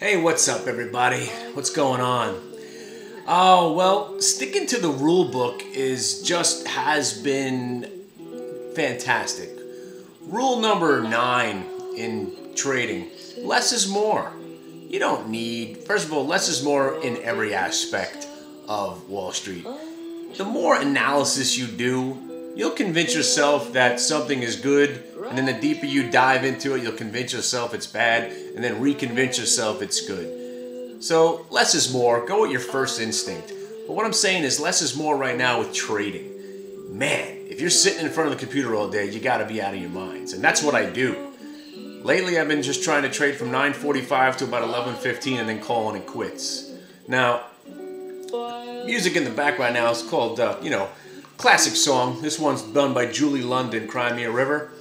Hey, what's up, everybody? What's going on? Oh, well, sticking to the rule book has been fantastic. Rule number 9 in trading: less is more. You don't need, first of all, less is more in every aspect of Wall Street. The more analysis you do, you'll convince yourself that something is good, and then the deeper you dive into it, you'll convince yourself it's bad, and then reconvince yourself it's good. So less is more. Go with your first instinct. But what I'm saying is less is more right now with trading. Man, if you're sitting in front of the computer all day, you gotta be out of your minds. And that's what I do. Lately, I've been just trying to trade from 9:45 to about 11:15 and then calling it quits. Now, music in the background now is called, classic song. This one's done by Julie London, Cry Me a River.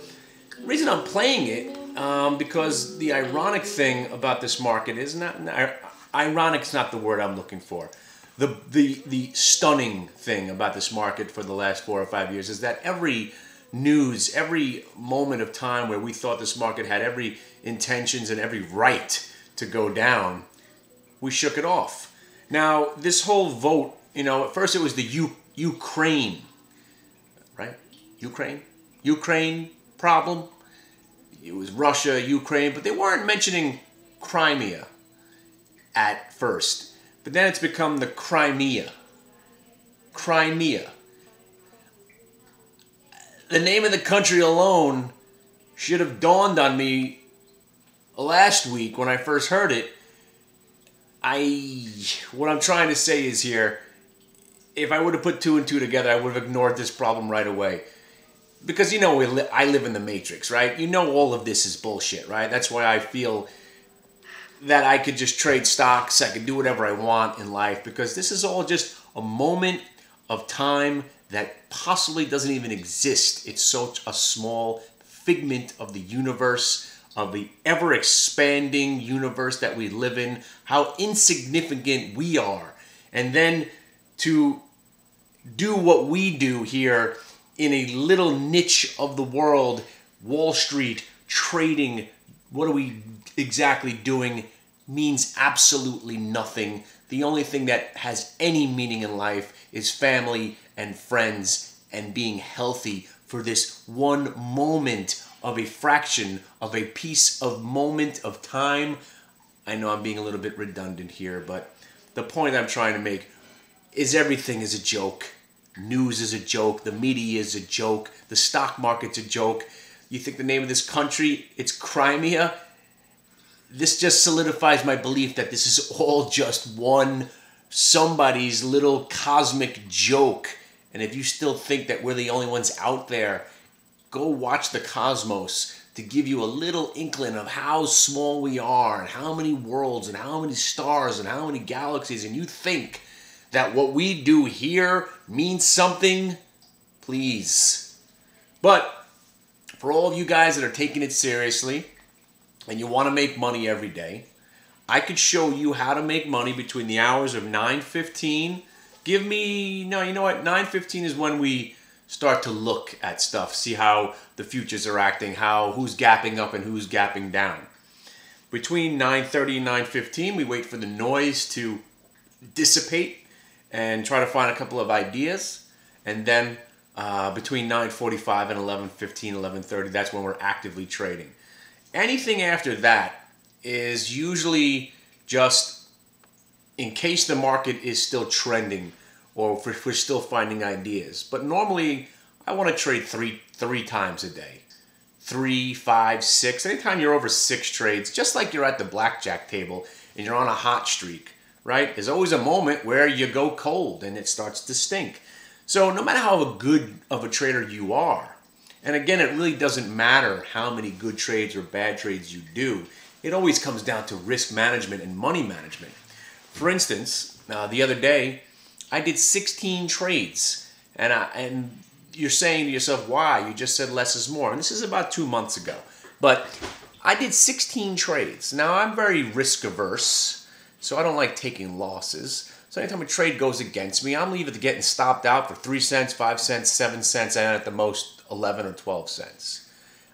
The reason I'm playing it, because the ironic thing about this market is ironic's not the word I'm looking for. The stunning thing about this market for the last 4 or 5 years is that every news, every moment of time where we thought this market had every intentions and every right to go down, we shook it off. Now, this whole vote, at first it was the Ukraine, right? Ukraine problem. It was Russia, Ukraine, but they weren't mentioning Crimea at first. But then it's become the Crimea. Crimea. The name of the country alone should have dawned on me last week when I first heard it. What I'm trying to say is here, if I would have put 2 and 2 together, I would have ignored this problem right away. Because I live in the Matrix, right? All of this is bullshit, right? That's why I feel that I could just trade stocks, I could do whatever I want in life, because this is all just a moment of time that possibly doesn't even exist. It's such a small figment of the universe, of the ever-expanding universe that we live in, how insignificant we are. And then to do what we do here in a little niche of the world, Wall Street, trading, what are we exactly doing, means absolutely nothing. The only thing that has any meaning in life is family and friends and being healthy for this one moment of a fraction of a piece of moment of time. I know I'm being a little bit redundant here, but the point I'm trying to make is everything is a joke. News is a joke. The media is a joke. The stock market's a joke. You think the name of this country, it's Crimea? This just solidifies my belief that this is all just somebody's little cosmic joke. And if you still think that we're the only ones out there, go watch the cosmos to give you a little inkling of how small we are and how many worlds and how many stars and how many galaxies, and you think that what we do here means something, please. But for all of you guys that are taking it seriously and you want to make money every day, I could show you how to make money between the hours of 9:15. You know what? 9:15 is when we start to look at stuff, see how the futures are acting, who's gapping up and who's gapping down. Between 9:30 and 9:15, we wait for the noise to dissipate and try to find a couple of ideas. And then between 9:45 and 11:15, 11:30, that's when we're actively trading. Anything after that is usually just in case the market is still trending or if we're still finding ideas. But normally, I want to trade three times a day. 3, 5, 6. Anytime you're over 6 trades, just like you're at the blackjack table and you're on a hot streak, right? There's always a moment where you go cold and it starts to stink. So no matter how good of a trader you are, and again, it really doesn't matter how many good trades or bad trades you do, it always comes down to risk management and money management. For instance, the other day, I did 16 trades. And you're saying to yourself, why? You just said less is more. And this is about 2 months ago. But I did 16 trades. Now, I'm very risk averse, so I don't like taking losses. So anytime a trade goes against me, I'm either getting stopped out for 3 cents, 5 cents, 7 cents, and at the most 11 or 12 cents.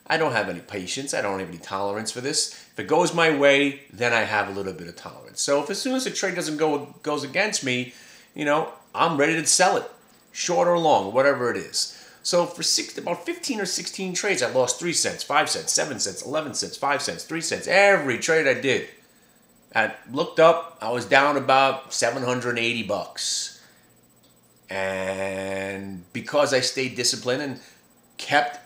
I don't have any patience. I don't have any tolerance for this. If it goes my way, then I have a little bit of tolerance. So if as soon as the trade doesn't goes against me, I'm ready to sell it, short or long, whatever it is. So for about 15 or 16 trades, I lost 3 cents, 5 cents, 7 cents, 11 cents, 5 cents, 3 cents. Every trade I did. I looked up, I was down about $780. And because I stayed disciplined and kept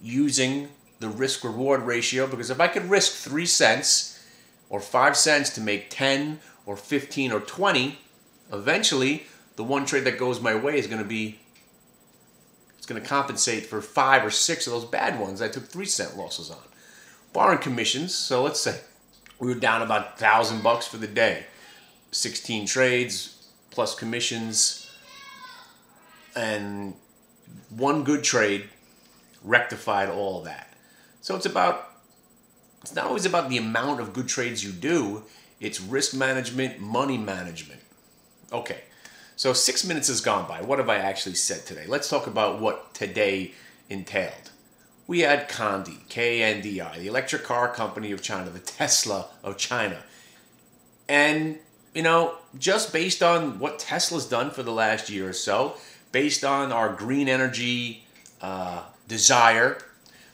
using the risk-reward ratio, because if I could risk 3 cents or 5 cents to make 10 or 15 or 20, eventually the one trade that goes my way is going to compensate for 5 or 6 of those bad ones I took 3 cent losses on. Barring commissions, so let's say we were down about $1,000 for the day. 16 trades plus commissions, and one good trade rectified all of that. So it's not always about the amount of good trades you do, it's risk management, money management. Okay, so 6 minutes has gone by. What have I actually said today? Let's talk about what today entailed. We had Kandi, KNDI, the electric car company of China, the Tesla of China. And, just based on what Tesla's done for the last year or so, based on our green energy desire,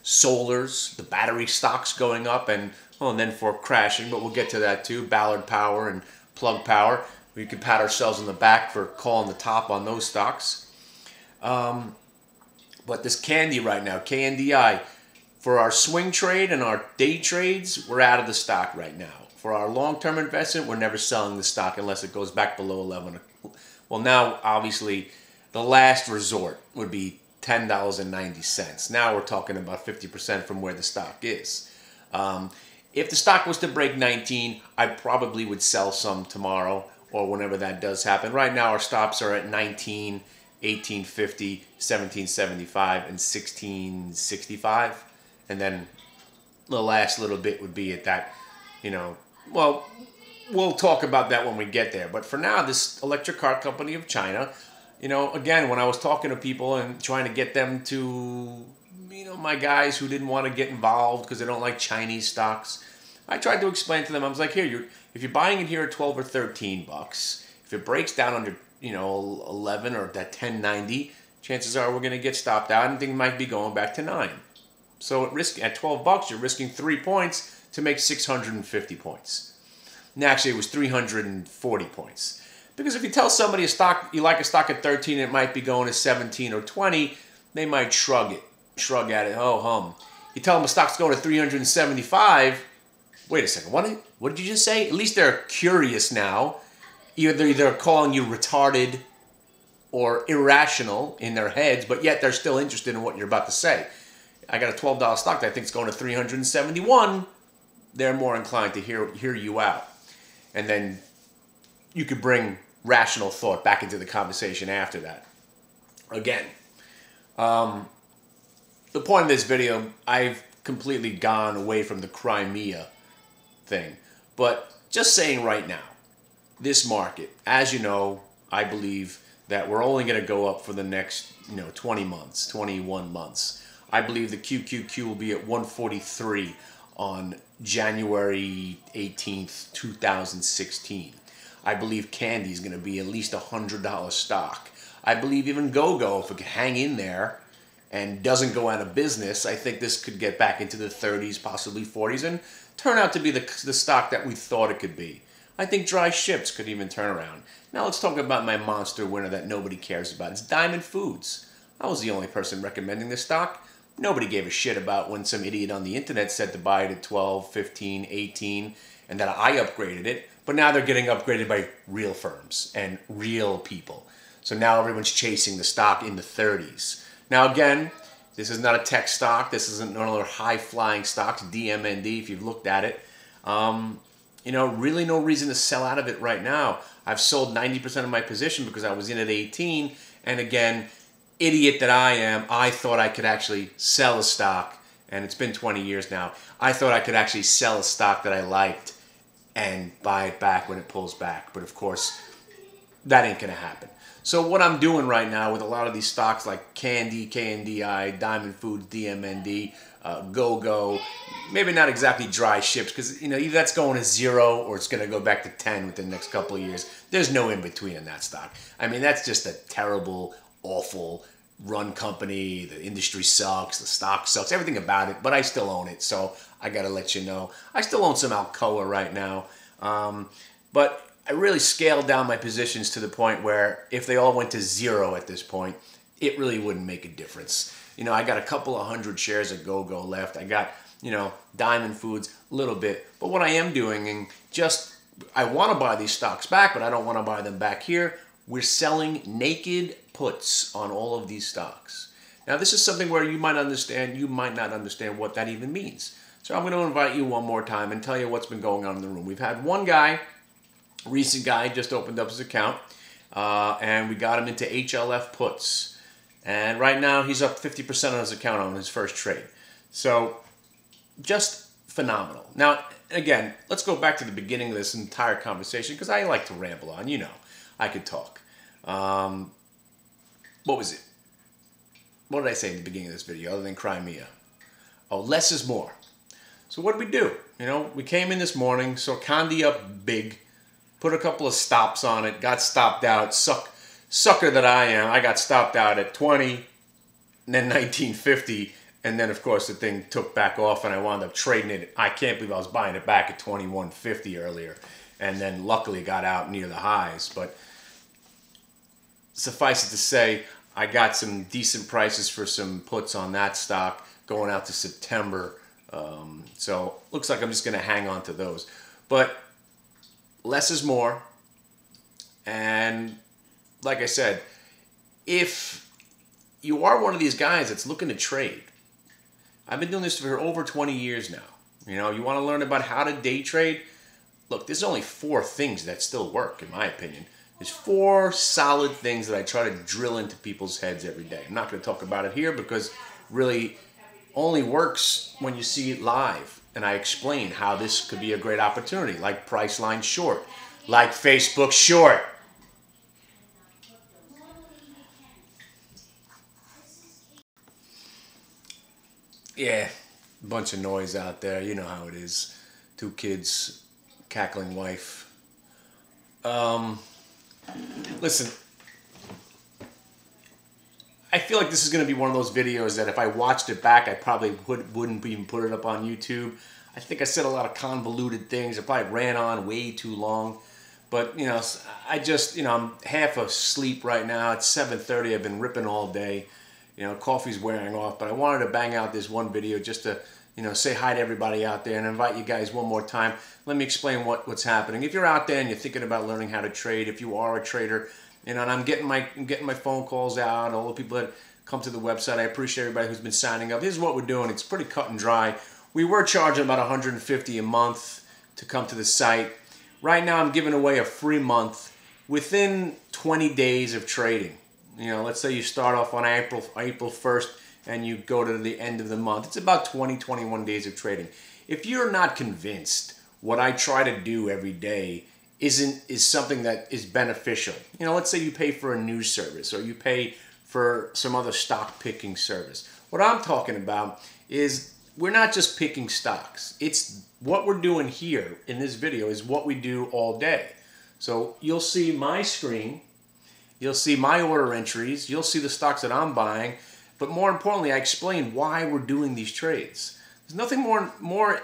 solars, the battery stocks going up, and then for crashing, but we'll get to that too, Ballard Power and Plug Power. We could pat ourselves on the back for calling the top on those stocks. But this Kandi right now, KNDI, for our swing trade and our day trades, we're out of the stock right now. For our long-term investment, we're never selling the stock unless it goes back below 11. Well, now, obviously, the last resort would be $10.90. Now we're talking about 50% from where the stock is. If the stock was to break 19, I probably would sell some tomorrow or whenever that does happen. Right now, our stops are at 19, 1850, 1775, and 1665. And then the last little bit would be at that, well, we'll talk about that when we get there. But for now, this electric car company of China, again, when I was talking to people and trying to get them to, my guys who didn't want to get involved because they don't like Chinese stocks, I tried to explain to them, I was like, here, if you're buying it here at 12 or 13 bucks, if it breaks down under 11 or that 10.90, chances are we're going to get stopped out and things might be going back to 9. So at 12 bucks, you're risking 3 points to make 650 points. And actually, it was 340 points. Because if you tell somebody you like a stock at 13, it might be going to 17 or 20, they might shrug at it, oh hum. You tell them a stock's going to 375, wait a second, what did you just say? At least they're curious now. Either they're calling you retarded or irrational in their heads, but yet they're still interested in what you're about to say. I got a $12 stock that I think is going to 371. They're more inclined to hear you out. And then you could bring rational thought back into the conversation after that. Again, the point of this video, I've completely gone away from the Crimea thing. But just saying right now, this market, as you know, I believe that we're only going to go up for the next 20 months, 21 months. I believe the QQQ will be at 143 on January 18th, 2016. I believe Kandi is going to be at least a $100 stock. I believe even GoGo, if it can hang in there and doesn't go out of business, I think this could get back into the 30s, possibly 40s, and turn out to be the stock that we thought it could be. I think Dry Ships could even turn around. Now let's talk about my monster winner that nobody cares about. It's Diamond Foods. I was the only person recommending this stock. Nobody gave a shit about when some idiot on the internet said to buy it at 12, 15, 18, and that I upgraded it. But now they're getting upgraded by real firms and real people. So now everyone's chasing the stock in the 30s. Now again, this is not a tech stock. This isn't another high-flying stock, DMND, if you've looked at it. Really no reason to sell out of it right now. I've sold 90% of my position because I was in at 18. And again, idiot that I am, I thought I could actually sell a stock, and it's been 20 years now. I thought I could actually sell a stock that I liked and buy it back when it pulls back. But of course, That ain't gonna happen. So what I'm doing right now with a lot of these stocks like Candy, KNDI, Diamond Foods, DMND, GoGo, maybe not exactly dry ships, because either that's going to 0 or it's going to go back to 10 within the next couple of years. There's no in between in that stock. I mean, that's just a terrible, awful run company. The industry sucks, the stock sucks, everything about it, but I still own it, so I got to let you know. I still own some Alcoa right now, but I really scaled down my positions to the point where if they all went to 0 at this point, it really wouldn't make a difference. I got a couple of hundred shares of GoGo left. I got, Diamond Foods, a little bit. But what I am doing, and I want to buy these stocks back, but I don't want to buy them back here. We're selling naked puts on all of these stocks. Now, this is something where you might understand, you might not understand what that even means. So I'm going to invite you one more time and tell you what's been going on in the room. We've had one guy, recent guy, just opened up his account, and we got him into HLF puts. And right now, he's up 50% on his account on his first trade. So, just phenomenal. Now, again, let's go back to the beginning of this entire conversation, because I like to ramble on. I could talk. What was it? What did I say in the beginning of this video, other than Crimea? Oh, less is more. So what did we do? We came in this morning, saw Candy up big, put a couple of stops on it, got stopped out, sucker that I am, I got stopped out at 20, and then 1950, and then of course the thing took back off and I wound up trading it. I can't believe I was buying it back at 21.50 earlier, and then luckily got out near the highs. But suffice it to say, I got some decent prices for some puts on that stock going out to September. So looks like I'm just going to hang on to those. But less is more, and like I said, if you are one of these guys that's looking to trade, I've been doing this for over 20 years now. You want to learn about how to day trade? Look, there's only 4 things that still work, in my opinion. There's 4 solid things that I try to drill into people's heads every day. I'm not going to talk about it here because really only works when you see it live. And I explain how this could be a great opportunity, like Priceline Short, like Facebook Short. Yeah, a bunch of noise out there. You know how it is. 2 kids, cackling wife. Listen, I feel like this is going to be one of those videos that if I watched it back, I probably wouldn't even put it up on YouTube. I think I said a lot of convoluted things. I probably ran on way too long. But, I'm half asleep right now. It's 7:30. I've been ripping all day. Coffee's wearing off, but I wanted to bang out this one video just to, say hi to everybody out there and invite you guys one more time. Let me explain what's happening. If you're out there and you're thinking about learning how to trade, if you are a trader, and I'm getting my phone calls out, all the people that come to the website, I appreciate everybody who's been signing up. Here's what we're doing. It's pretty cut and dry. We were charging about $150 a month to come to the site. Right now, I'm giving away a free month within 20 days of trading. Let's say you start off on April 1st and you go to the end of the month. It's about 21 days of trading. If you're not convinced what I try to do every day is something that is beneficial, let's say you pay for a news service or you pay for some other stock picking service. What I'm talking about is we're not just picking stocks. It's what we're doing here in this video is what we do all day. So you'll see my screen. You'll see my order entries. You'll see the stocks that I'm buying. But more importantly, I explain why we're doing these trades. There's nothing more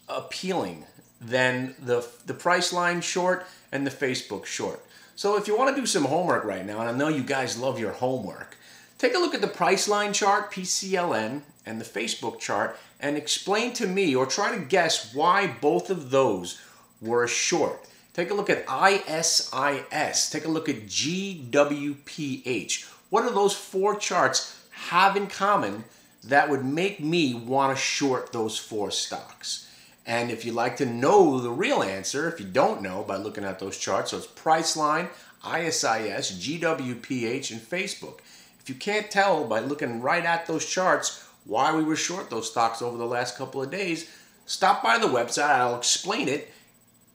appealing than the Priceline Short and the Facebook Short. So if you want to do some homework right now, and I know you guys love your homework, take a look at the Priceline chart, PCLN, and the Facebook chart, and explain to me or try to guess why both of those were a short. Take a look at ISIS. Take a look at GWPH. What do those 4 charts have in common that would make me want to short those 4 stocks? And if you'd like to know the real answer, if you don't know by looking at those charts, so it's Priceline, ISIS, GWPH, and Facebook. If you can't tell by looking right at those charts why we were short those stocks over the last couple of days, stop by the website. I'll explain it.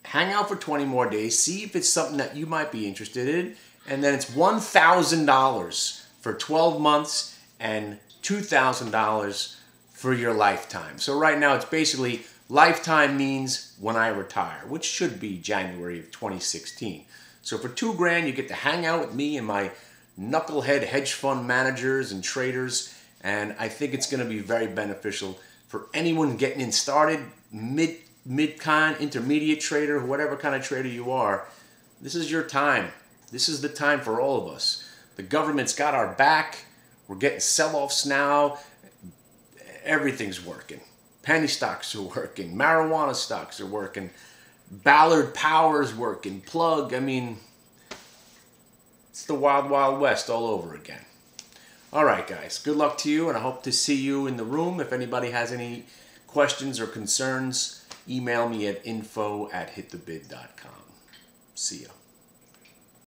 hang out for 20 more days, see if it's something that you might be interested in, and then it's $1,000 for 12 months and $2,000 for your lifetime. So right now it's basically lifetime means when I retire, which should be January of 2016. So for $2,000, you get to hang out with me and my knucklehead hedge fund managers and traders, and I think it's going to be very beneficial for anyone getting in started, mid-con, intermediate trader, whatever kind of trader you are. This is your time. This is the time for all of us. The government's got our back. We're getting sell-offs now. Everything's working. Penny stocks are working. Marijuana stocks are working. Ballard Power's working. Plug. I mean, it's the wild, wild west all over again. All right, guys. Good luck to you, and I hope to see you in the room. If anybody has any questions or concerns, email me at info@hitthebid.com. See ya.